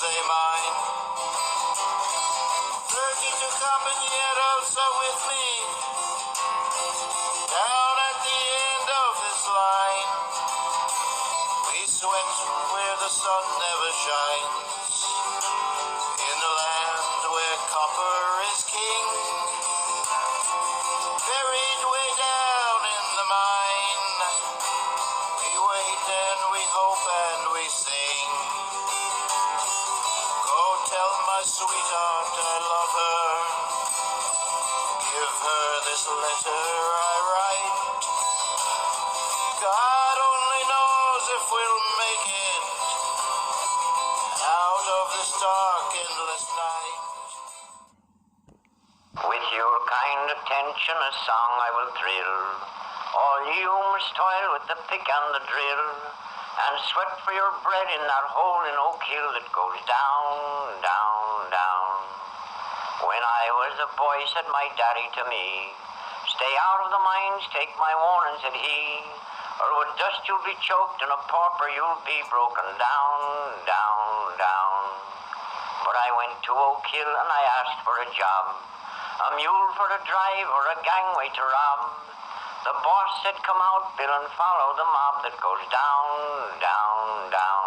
they mine. 32 compañeros are with me, down at the end of this line. We sweat where the sun never shines, in the land where copper is king, buried way down in the mine. We wait and we hope and we sing. Go tell my sweetheart I love her, give her this letter I write. God only knows if we'll make it out of this dark endless night. With your kind attention a song I will thrill. All you must toil with the pick and the drill, and sweat for your bread in that hole in Oak Hill that goes down, down, down. When I was a boy, said my daddy to me, stay out of the mines, take my warning, said he, or with dust you'll be choked and a pauper you'll be broken down, down, down. But I went to Oak Hill and I asked for a job, a mule for to drive or a gangway to rob. The boss said, come out, Bill, and follow the mob that goes down, down, down.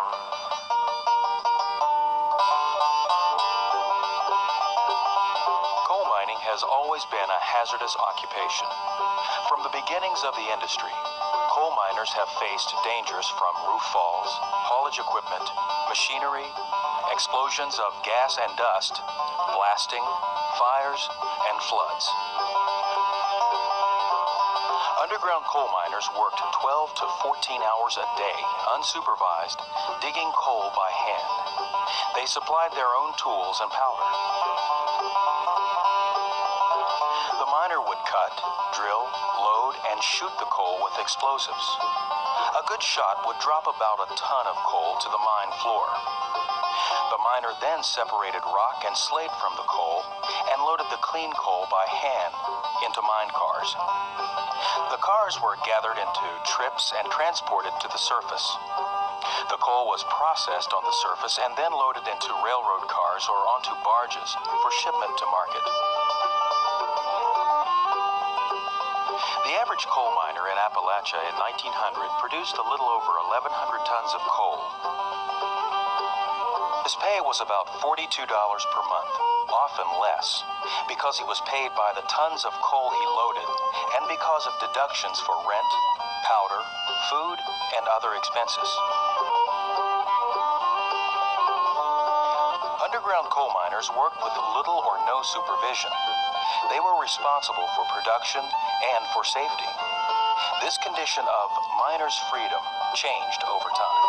Coal mining has always been a hazardous occupation. From the beginnings of the industry, coal miners have faced dangers from roof falls, haulage equipment, machinery, explosions of gas and dust, blasting, fires, and floods. Underground coal miners worked 12 to 14 hours a day, unsupervised, digging coal by hand. They supplied their own tools and powder. The miner would cut, drill, load, and shoot the coal with explosives. A good shot would drop about a ton of coal to the mine floor. The miner then separated rock and slate from the coal and loaded the clean coal by hand into mine cars. The cars were gathered into trips and transported to the surface. The coal was processed on the surface and then loaded into railroad cars or onto barges for shipment to market. The average coal miner in Appalachia in 1900 produced a little over 1,100 tons of coal. His pay was about $42 per month, often less, because he was paid by the tons of coal he loaded and because of deductions for rent, powder, food, and other expenses. Underground coal miners worked with little or no supervision. They were responsible for production and for safety. This condition of miners' freedom changed over time.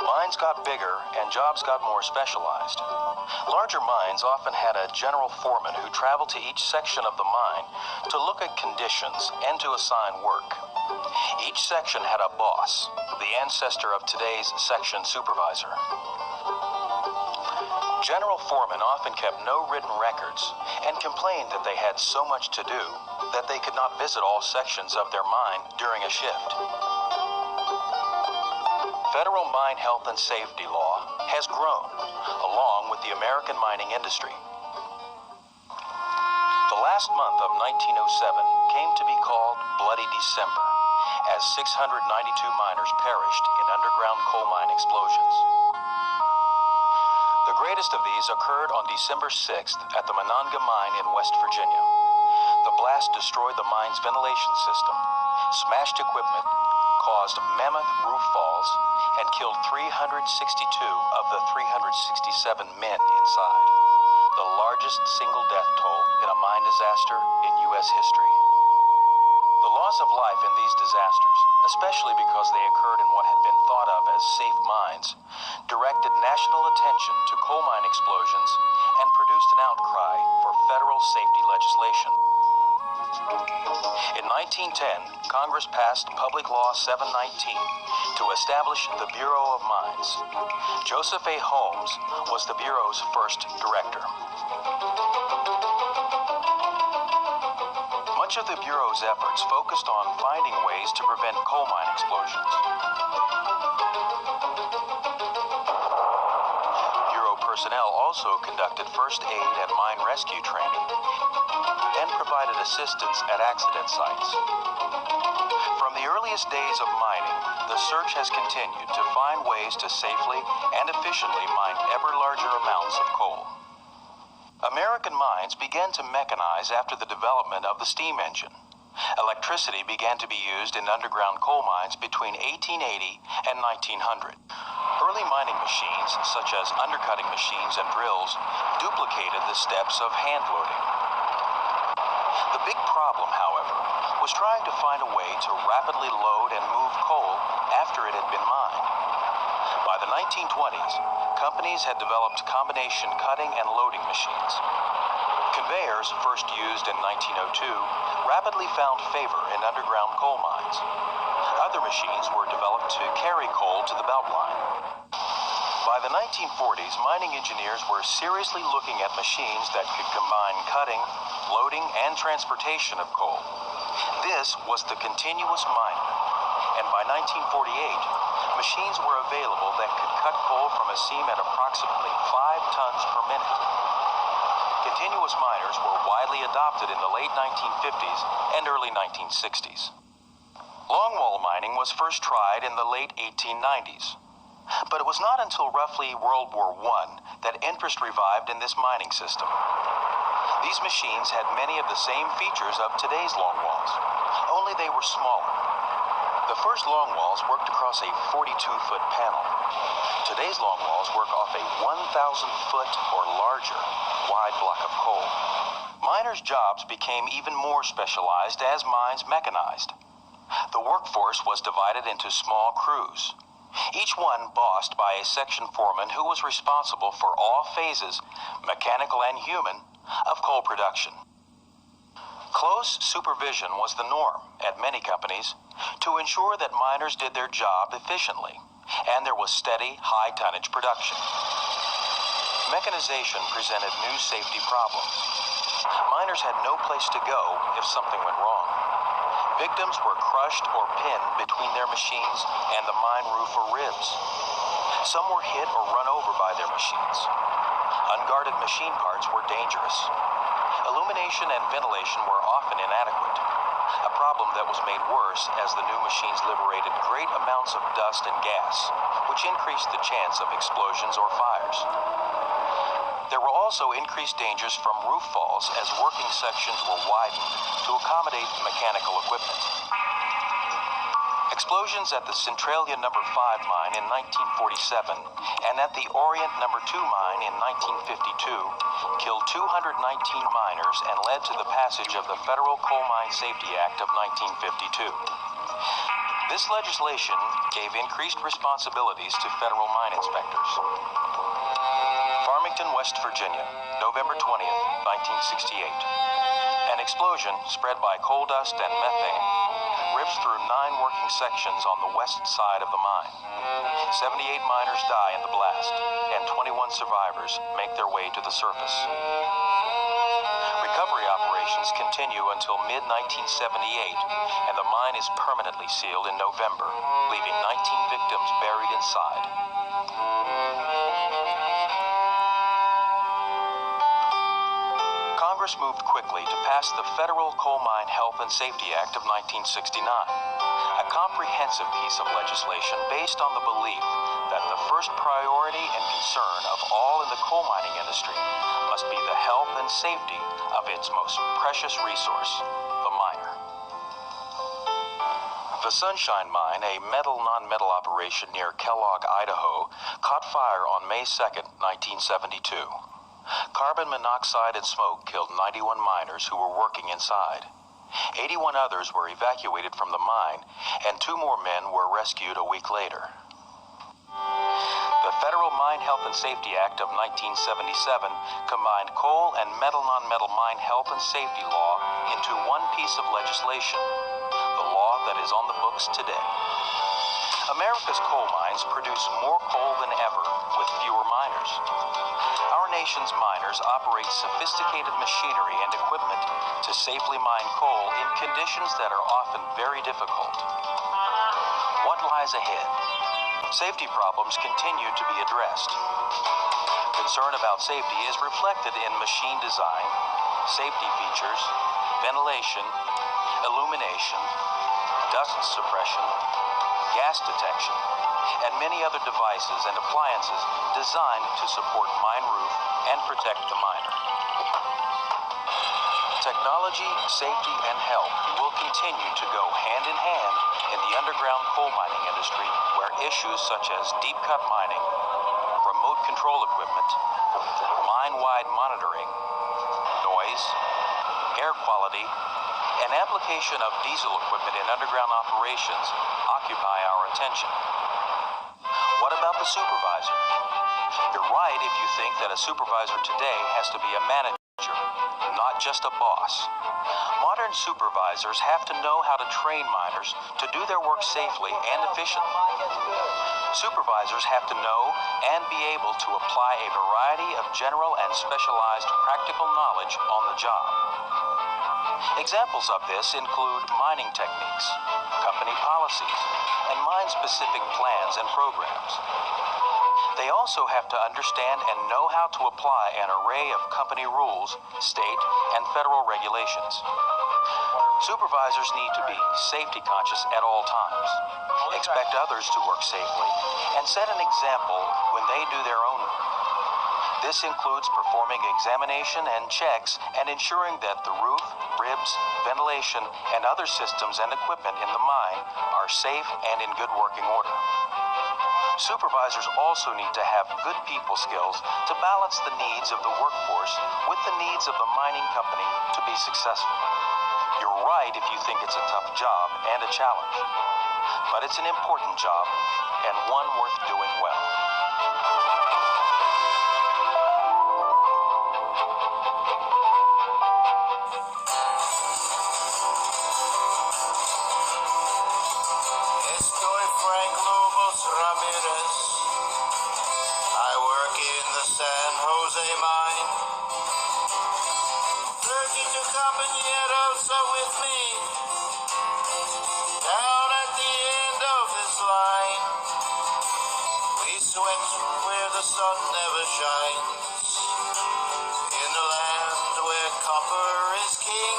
Mines got bigger and jobs got more specialized. Larger mines often had a general foreman who traveled to each section of the mine to look at conditions and to assign work. Each section had a boss, the ancestor of today's section supervisor. General foremen often kept no written records and complained that they had so much to do that they could not visit all sections of their mine during a shift. Federal mine health and safety law has grown, along with the American mining industry. The last month of 1907 came to be called Bloody December, as 692 miners perished in underground coal mine explosions. The greatest of these occurred on December 6th at the Monongah Mine in West Virginia. The blast destroyed the mine's ventilation system, smashed equipment, caused mammoth roof falls, and killed 362 of the 367 men inside, the largest single death toll in a mine disaster in U.S. history. The loss of life in these disasters, especially because they occurred in what had been thought of as safe mines, directed national attention to coal mine explosions and produced an outcry for federal safety legislation. In 1910, Congress passed Public Law 719 to establish the Bureau of Mines. Joseph A. Holmes was the Bureau's first director. Much Much of the Bureau's efforts focused on finding ways to prevent coal mine explosions. Bureau personnel also conducted first aid and mine rescue training and provided assistance at accident sites. From the earliest days of mining, the search has continued to find ways to safely and efficiently mine ever larger amounts of coal. American mines began to mechanize after the development of the steam engine. Electricity began to be used in underground coal mines between 1880 and 1900. Early mining machines, such as undercutting machines and drills, duplicated the steps of hand loading. The big problem, however, was trying to find a way to rapidly load and move coal after it had been mined. By the 1920s, companies had developed combination cutting and loading machines. Conveyors, first used in 1902, rapidly found favor in underground coal mines. Other machines were developed to carry coal to the belt line. By the 1940s, mining engineers were seriously looking at machines that could combine cutting, loading, and transportation of coal. This was the continuous miner, and by 1948, machines were available that could cut coal from a seam at approximately 5 tons per minute. Continuous miners were widely adopted in the late 1950s and early 1960s. Longwall mining was first tried in the late 1890s, but it was not until roughly World War I that interest revived in this mining system. These machines had many of the same features of today's longwalls, only they were smaller. The first longwalls worked across a 42-foot panel. Today's longwalls work off a 1,000-foot or larger wide block of coal. Miners' jobs became even more specialized as mines mechanized. The workforce was divided into small crews, each one bossed by a section foreman who was responsible for all phases, mechanical and human, of coal production. Close supervision was the norm at many companies to ensure that miners did their job efficiently and there was steady, high-tonnage production. Mechanization presented new safety problems. Miners had no place to go if something went wrong. Victims were crushed or pinned between their machines and the mine roof or ribs. Some were hit or run over by their machines. Unguarded machine parts were dangerous. Illumination and ventilation were often inadequate, a problem that was made worse as the new machines liberated great amounts of dust and gas, which increased the chance of explosions or fires. There were also increased dangers from roof falls as working sections were widened to accommodate mechanical equipment. Explosions at the Centralia No. 5 mine in 1947 and at the Orient No. 2 mine in 1952 killed 219 miners and led to the passage of the Federal Coal Mine Safety Act of 1952. This legislation gave increased responsibilities to federal mine inspectors. Farmington, West Virginia, November 20th, 1968. An explosion spread by coal dust and methane rips through 9 working sections on the west side of the mine. 78 miners die in the blast, and 21 survivors make their way to the surface. Recovery operations continue until mid-1978, and the mine is permanently sealed in November, leaving 19 victims buried inside. Congress moved quickly to pass the Federal Coal Mine Health and Safety Act of 1969, a comprehensive piece of legislation based on the belief that the first priority and concern of all in the coal mining industry must be the health and safety of its most precious resource, the miner. The Sunshine Mine, a metal-non-metal operation near Kellogg, Idaho, caught fire on May 2nd, 1972. Carbon monoxide and smoke killed 91 miners who were working inside. 81 others were evacuated from the mine, and 2 more men were rescued a week later. The Federal Mine Health and Safety Act of 1977 combined coal and metal-non-metal mine health and safety law into one piece of legislation, the law that is on the books today. America's coal mines produce more coal than ever with fewer miners. Our nation's miners operate sophisticated machinery and equipment to safely mine coal in conditions that are often very difficult. What lies ahead? Safety problems continue to be addressed. Concern about safety is reflected in machine design, safety features, ventilation, illumination, dust suppression, gas detection, and many other devices and appliances designed to support mine roof and protect the miner. Technology, safety, and health will continue to go hand in hand in the underground coal mining industry, where issues such as deep cut mining, remote control equipment, mine-wide monitoring, noise, air quality, and application of diesel equipment in underground operations occupy our attention. What about the supervisor? You're right if you think that a supervisor today has to be a manager, not just a boss. Modern supervisors have to know how to train miners to do their work safely and efficiently. Supervisors have to know and be able to apply a variety of general and specialized practical knowledge on the job. Examples of this include mining techniques, company policies, and mine-specific plans and programs. They also have to understand and know how to apply an array of company rules, state, and federal regulations. Supervisors need to be safety conscious at all times, expect others to work safely, and set an example when they do their own work. This includes performing examination and checks and ensuring that the roof, ribs, ventilation, and other systems and equipment in the mine are safe and in good working order. Supervisors also need to have good people skills to balance the needs of the workforce with the needs of the mining company to be successful. You're right if you think it's a tough job and a challenge, but it's an important job and one worth doing well. Estoy Frank Lobos Ramirez. I work in the San Jose mine. 32 compañeros are with me. Down at the end of this line, we sweat where the sun never shines. In the land where copper is king,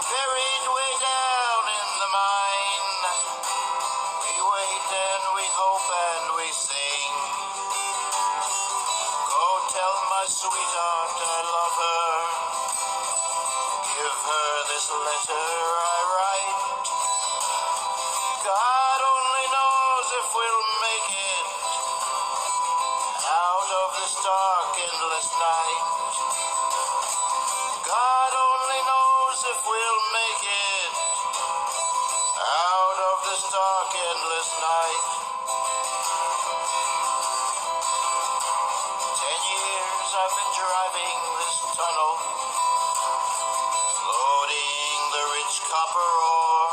buried way down in the mine, we wait and we hope and we sing. Go tell my sweetheart I love her. Give her this letter I write. God only knows if we'll make it out of this dark endless night. God only knows if we'll make it out of this dark endless night. 10 years I've been driving this tunnel, loading the rich copper ore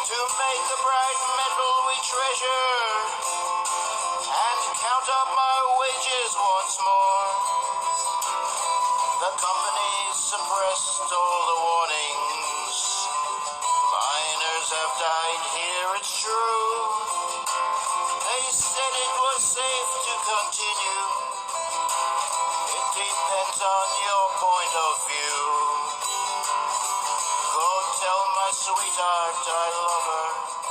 to make the bright metal we treasure and count up my wages once more. The company suppressed all the warnings. Miners have died here, it's true. They said it was safe to continue. It depends on your point of view. Go tell my sweetheart I love her.